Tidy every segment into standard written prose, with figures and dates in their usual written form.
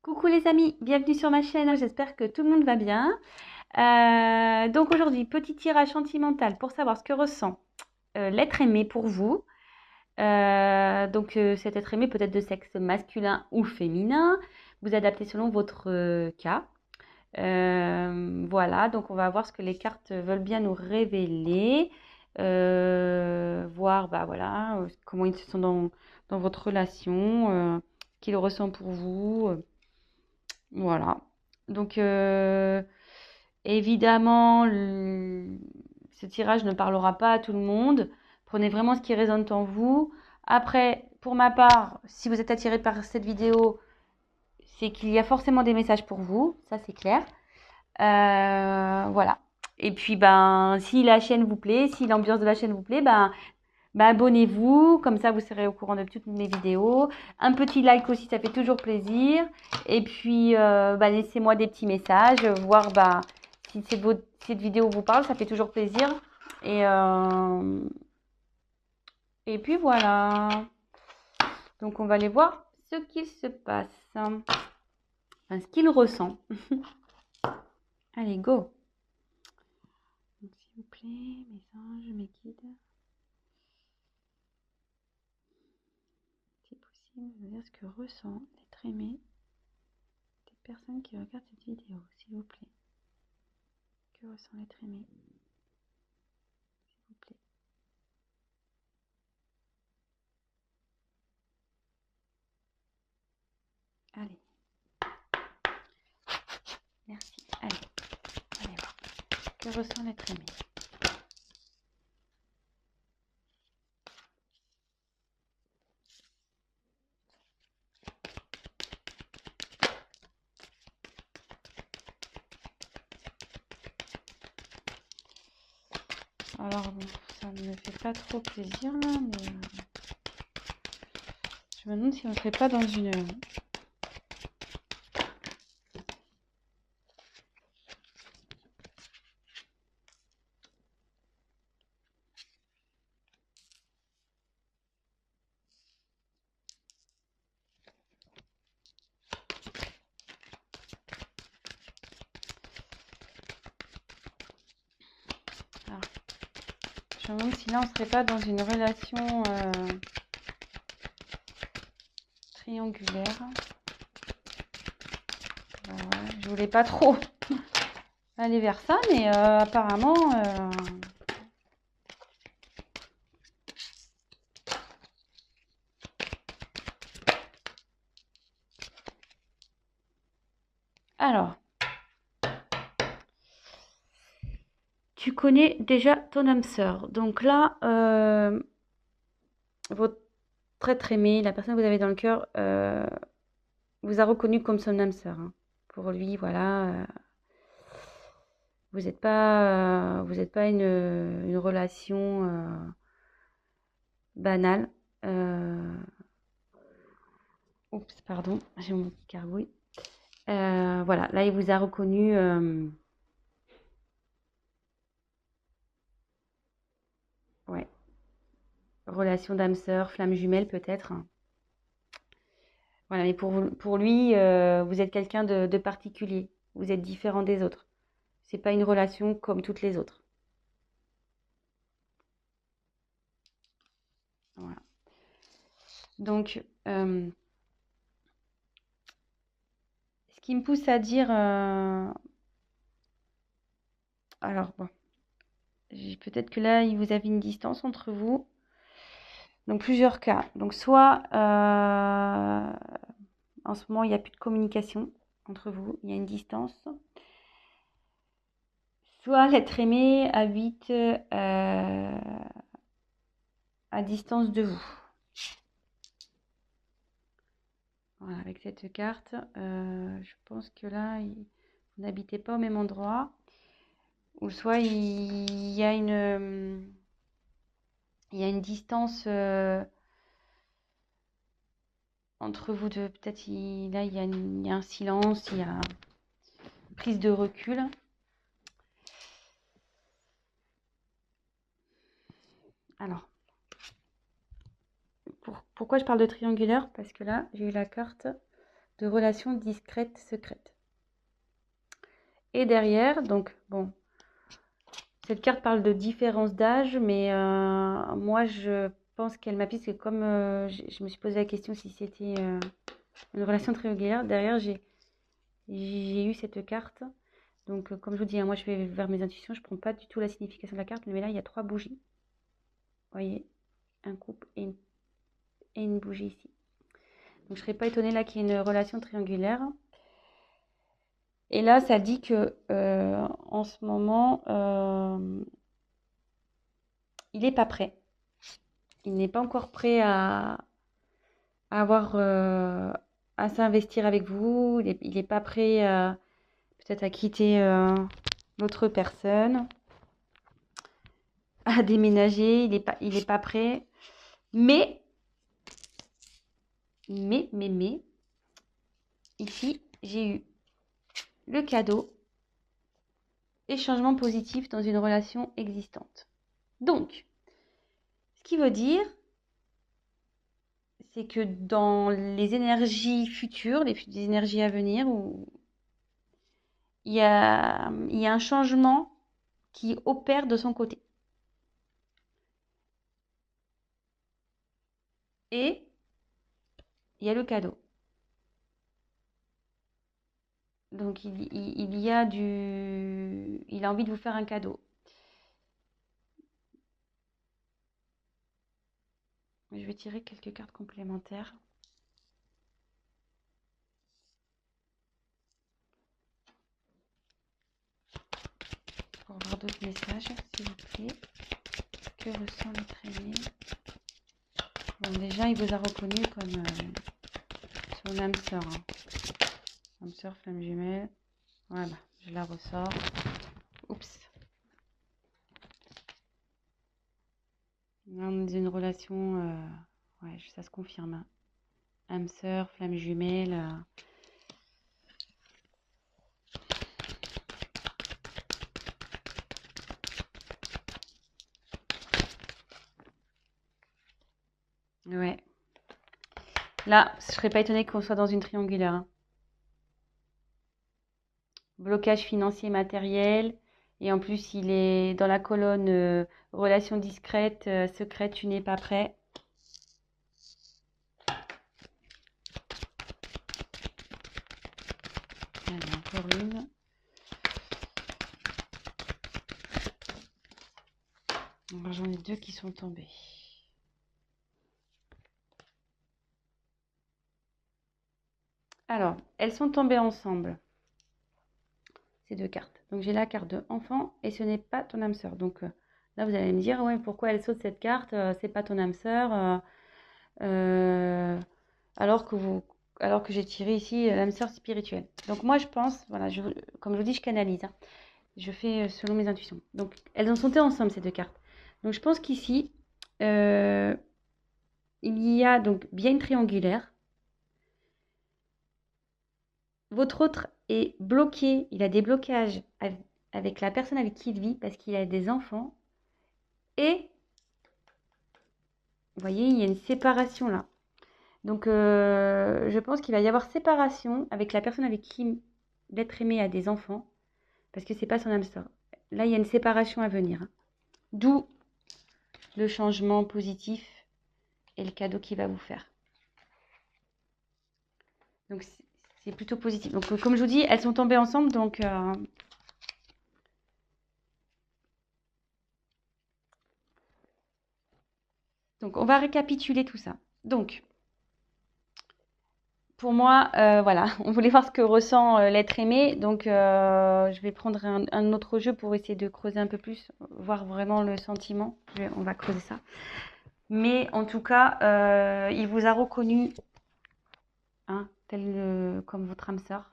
Coucou les amis, bienvenue sur ma chaîne, j'espère que tout le monde va bien. Donc aujourd'hui, petit tirage sentimental pour savoir ce que ressent l'être aimé pour vous. Cet être aimé peut être de sexe masculin ou féminin, vous adaptez selon votre cas. Voilà, donc on va voir ce que les cartes veulent bien nous révéler, voir bah, voilà, comment ils se sont dans votre relation, qu'il ressent pour vous. Voilà. Donc, évidemment, ce tirage ne parlera pas à tout le monde. Prenez vraiment ce qui résonne en vous. Après, pour ma part, si vous êtes attiré par cette vidéo, c'est qu'il y a forcément des messages pour vous. Ça, c'est clair. Voilà. Et puis, ben, si la chaîne vous plaît, si l'ambiance de la chaîne vous plaît, ben, abonnez-vous, comme ça vous serez au courant de toutes mes vidéos. Un petit like aussi, ça fait toujours plaisir. Et puis, bah, laissez-moi des petits messages, voir bah, si cette vidéo vous parle, ça fait toujours plaisir. Et, euh, et puis voilà. Donc on va aller voir ce qu'il se passe, enfin, ce qu'il ressent. Allez, go. Donc, s'il vous plaît, mes anges, mes guides. Si possible, de dire ce que ressent l'être aimé des personnes qui regardent cette vidéo, s'il vous plaît. Que ressent l'être aimé, s'il vous plaît. Allez. Merci. Allez voir. Que ressent l'être aimé? Alors bon, ça ne me fait pas trop plaisir là, mais je me demande si on ne serait pas dans une... Alors, je me demande si là on ne serait pas dans une relation triangulaire. Ouais, je voulais pas trop aller vers ça, mais apparemment... Alors, tu connais déjà ton âme sœur. Donc là, votre être aimé, la personne que vous avez dans le cœur, vous a reconnu comme son âme sœur, hein. Pour lui, voilà, vous n'êtes pas une relation banale. Euh, Oups, pardon, j'ai mon petit cargouille. Voilà, là, il vous a reconnu. Ouais, relation d'âme sœur, flamme jumelle peut-être. Voilà, mais pour lui, vous êtes quelqu'un de particulier. Vous êtes différent des autres. C'est pas une relation comme toutes les autres. Voilà. Donc, ce qui me pousse à dire, alors bon, peut-être que là, il vous avez une distance entre vous. Donc, plusieurs cas. Donc, soit en ce moment, il n'y a plus de communication entre vous, il y a une distance. Soit l'être aimé habite à distance de vous. Voilà, avec cette carte, je pense que là, vous n'habitez pas au même endroit. Ou soit il y a une distance entre vous deux. Peut-être là, il y a un silence, il y a une prise de recul. Alors, pourquoi je parle de triangulaire? Parce que là, j'ai eu la carte de relations discrètes, secrètes. Et derrière, donc, bon, cette carte parle de différence d'âge, mais moi, je pense qu'elle m'appuie, parce que comme je me suis posé la question si c'était une relation triangulaire, derrière, j'ai eu cette carte. Donc, comme je vous dis, hein, moi, je vais vers mes intuitions, je ne prends pas du tout la signification de la carte, mais là, il y a 3 bougies. Vous voyez, un couple et une bougie ici. Donc, je ne serais pas étonnée là qu'il y ait une relation triangulaire. Et là, ça dit que en ce moment, il n'est pas prêt. Il n'est pas encore prêt à avoir, à s'investir avec vous. Il n'est pas prêt peut-être à quitter l'autre personne, à déménager. Il est pas prêt. Mais, ici, j'ai eu le cadeau et changement positif dans une relation existante. Donc, ce qui veut dire, c'est que dans les énergies futures, les énergies à venir, où il y a un changement qui opère de son côté. Et il y a le cadeau. Donc, il a envie de vous faire un cadeau. Je vais tirer quelques cartes complémentaires. Pour voir d'autres messages, s'il vous plaît. Que ressent notre aimé? Bon, déjà, il vous a reconnu comme son âme sœur. Hein. Âme sœur, flamme jumelle. Voilà, je la ressors. Oups. Là, on est dans une relation... ouais, ça se confirme. Hein. Âme sœur, flamme jumelle... Ouais. Là, je serais pas étonnée qu'on soit dans une triangulaire. Hein. Blocage financier matériel. Et en plus, il est dans la colonne relation discrète, secrète, tu n'es pas prêt. Allez, encore une. J'en ai 2 qui sont tombés. Alors, elles sont tombées ensemble. Ces 2 cartes. Donc, j'ai la carte de enfant et ce n'est pas ton âme sœur. Donc, là, vous allez me dire, ouais, pourquoi elle saute cette carte? C'est pas ton âme sœur. Alors que j'ai tiré ici l'âme sœur spirituelle. Donc, moi, je pense, voilà, comme je vous dis, je canalise. Hein. Je fais selon mes intuitions. Donc, elles ont sauté ensemble, ces 2 cartes. Donc, je pense qu'ici, il y a donc bien une triangulaire. Votre autre est bloqué, il a des blocages avec la personne avec qui il vit parce qu'il a des enfants. Et, vous voyez, il y a une séparation là. Donc, je pense qu'il va y avoir séparation avec la personne avec qui l'être aimé a des enfants parce que c'est pas son âme sœur. Là, il y a une séparation à venir. Hein. D'où le changement positif et le cadeau qu'il va vous faire. Donc, c'est plutôt positif. Donc, comme je vous dis, elles sont tombées ensemble. Donc, on va récapituler tout ça. Donc, pour moi, voilà, on voulait voir ce que ressent l'être aimé. Donc, je vais prendre un autre jeu pour essayer de creuser un peu plus, voir vraiment le sentiment. On va creuser ça. Mais en tout cas, il vous a reconnu, hein, tel comme votre âme sœur,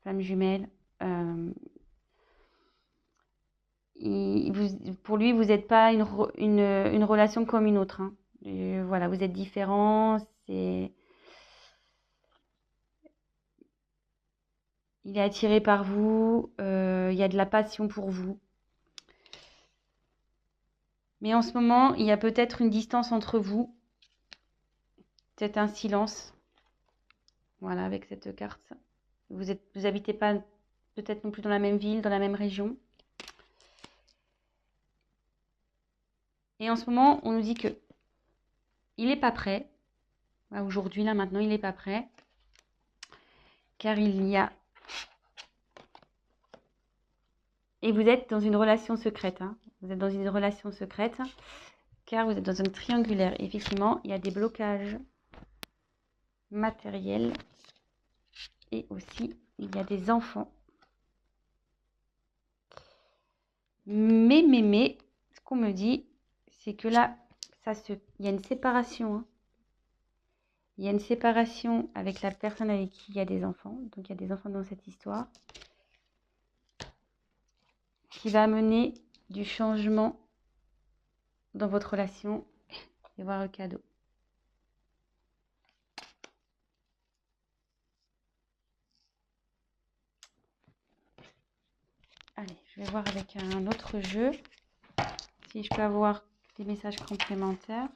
flamme jumelle. Pour lui, vous n'êtes pas une relation comme une autre. Hein. Et voilà, vous êtes différents. Il est attiré par vous. Il y a de la passion pour vous. Mais en ce moment, il y a peut-être une distance entre vous. Peut-être un silence. Voilà, avec cette carte. Vous habitez pas peut-être non plus dans la même ville, dans la même région. Et en ce moment, on nous dit que il n'est pas prêt. Aujourd'hui, là, maintenant, il n'est pas prêt. Car il y a... Et vous êtes dans une relation secrète. Hein. Vous êtes dans une relation secrète. Car vous êtes dans un triangulaire. Effectivement, il y a des blocages matériels. Et aussi, il y a des enfants. Mais, ce qu'on me dit, c'est que là, il y a une séparation. Hein. Il y a une séparation avec la personne avec qui il y a des enfants. Donc, il y a des enfants dans cette histoire. Qui va amener du changement dans votre relation. Et voir le cadeau. Allez, je vais voir avec un autre jeu. Si je peux avoir des messages complémentaires.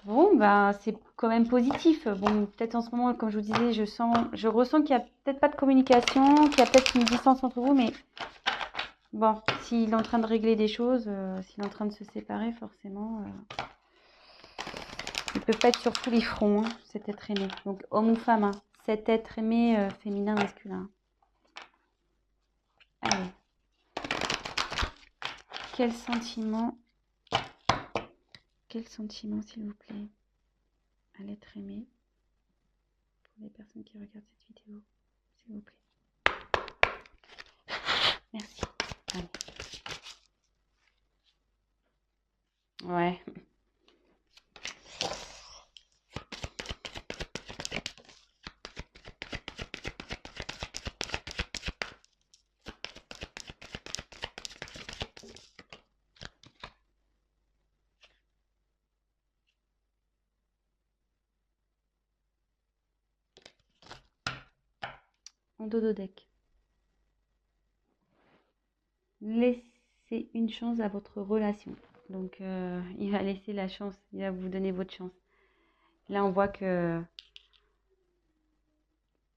Bon, ben, c'est quand même positif. Bon, peut-être en ce moment, comme je vous disais, je ressens qu'il n'y a peut-être pas de communication, qu'il y a peut-être une distance entre vous, mais bon, s'il est en train de régler des choses, s'il est en train de se séparer, forcément, il peut pas être sur tous les fronts, hein, cet être aimé. Donc, homme ou femme, hein, cet être aimé féminin, masculin. Allez. Quel sentiment, s'il vous plaît, à l'être aimé pour les personnes qui regardent cette vidéo, s'il vous plaît. Merci. Allez. Ouais. En dodo deck. Laissez une chance à votre relation. Donc, il va laisser la chance, il va vous donner votre chance. Là, on voit que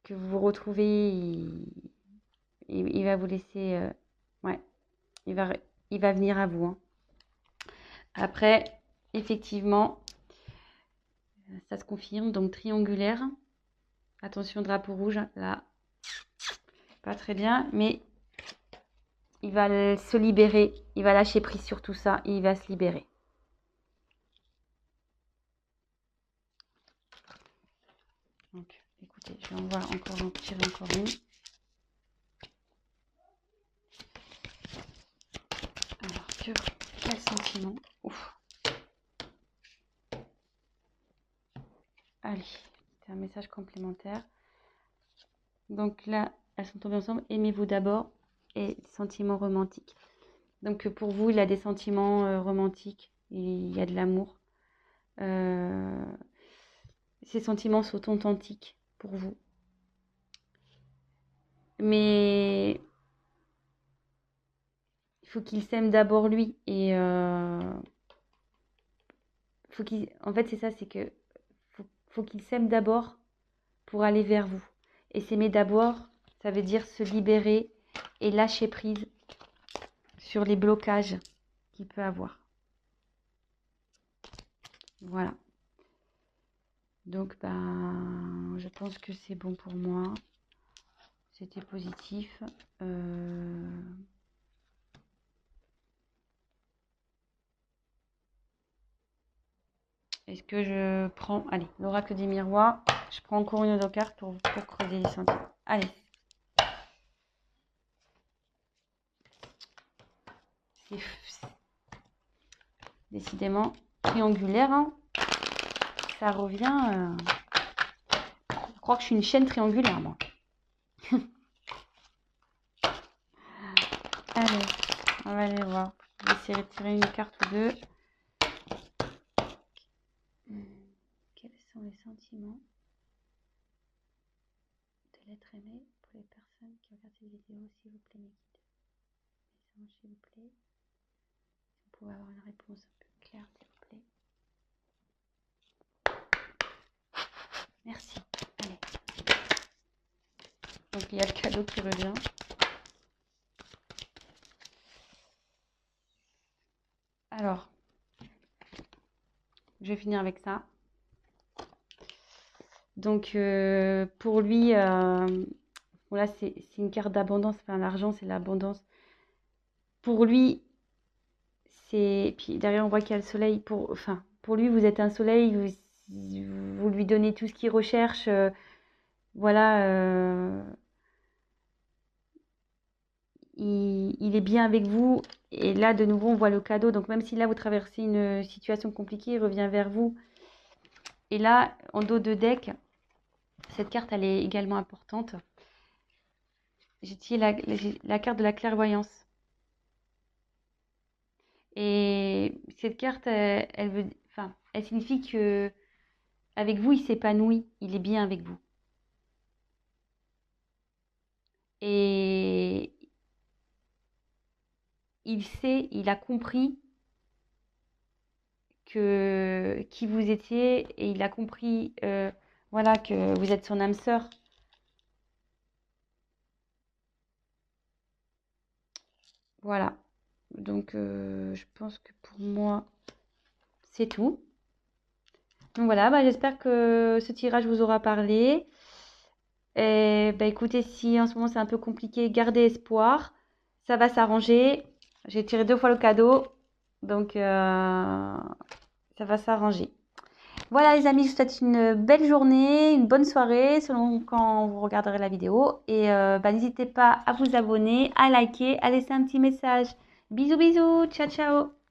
vous vous retrouvez, il va vous laisser... ouais, il va venir à vous. Hein. Après, effectivement, ça se confirme. Donc, triangulaire. Attention, drapeau rouge, là. Pas très bien, mais il va se libérer. Il va lâcher prise sur tout ça et il va se libérer. Donc, écoutez, je vais en voir encore, en tirer encore une. Alors, quel sentiment? Ouf. Allez, c'est un message complémentaire. Donc là, elles sont tombées ensemble. Aimez-vous d'abord et sentiments romantiques. Donc pour vous, il a des sentiments romantiques. Il y a de l'amour. Ces sentiments sont authentiques pour vous. Mais il faut qu'il s'aime d'abord lui. Et en fait, c'est ça, c'est que faut qu'il s'aime d'abord pour aller vers vous. Et s'aimer d'abord, ça veut dire se libérer et lâcher prise sur les blocages qu'il peut avoir. Voilà. Donc, ben, je pense que c'est bon pour moi. C'était positif. Est-ce que je prends... Allez, l'oracle des miroirs. Je prends encore une autre carte pour creuser les sentiments. Allez. Décidément triangulaire. Hein. Ça revient... Je crois que je suis une chaîne triangulaire, moi. Allez, on va aller voir. Je vais essayer de tirer une carte ou deux. Quels sont les sentiments de l'être aimé pour les personnes qui regardent cette vidéo, s'il vous plaît, mes guides. S'il vous plaît. Si vous pouvez avoir une réponse un peu claire, s'il vous plaît. Merci. Allez. Donc, il y a le cadeau qui revient. Alors, je vais finir avec ça. Donc, pour lui, voilà, c'est une carte d'abondance. Enfin, l'argent, c'est l'abondance. Pour lui, c'est... Puis derrière, on voit qu'il y a le soleil. Pour lui, vous êtes un soleil. Vous lui donnez tout ce qu'il recherche. Voilà. Il est bien avec vous. Et là, de nouveau, on voit le cadeau. Donc, même si là, vous traversez une situation compliquée, il revient vers vous. Et là, en dos de deck, cette carte, elle est également importante. J'ai tiré la carte de la clairvoyance. Et cette carte, elle signifie que avec vous, il s'épanouit. Il est bien avec vous. Et il sait, il a compris qui vous étiez et il a compris voilà, que vous êtes son âme sœur. Voilà. Donc, je pense que pour moi, c'est tout. Donc voilà, bah, j'espère que ce tirage vous aura parlé. Et bah, écoutez, si en ce moment c'est un peu compliqué, gardez espoir. Ça va s'arranger. J'ai tiré 2 fois le cadeau. Donc, ça va s'arranger. Voilà les amis, je vous souhaite une belle journée, une bonne soirée selon quand vous regarderez la vidéo. Et bah, n'hésitez pas à vous abonner, à liker, à laisser un petit message. Bisous bisous, ciao ciao.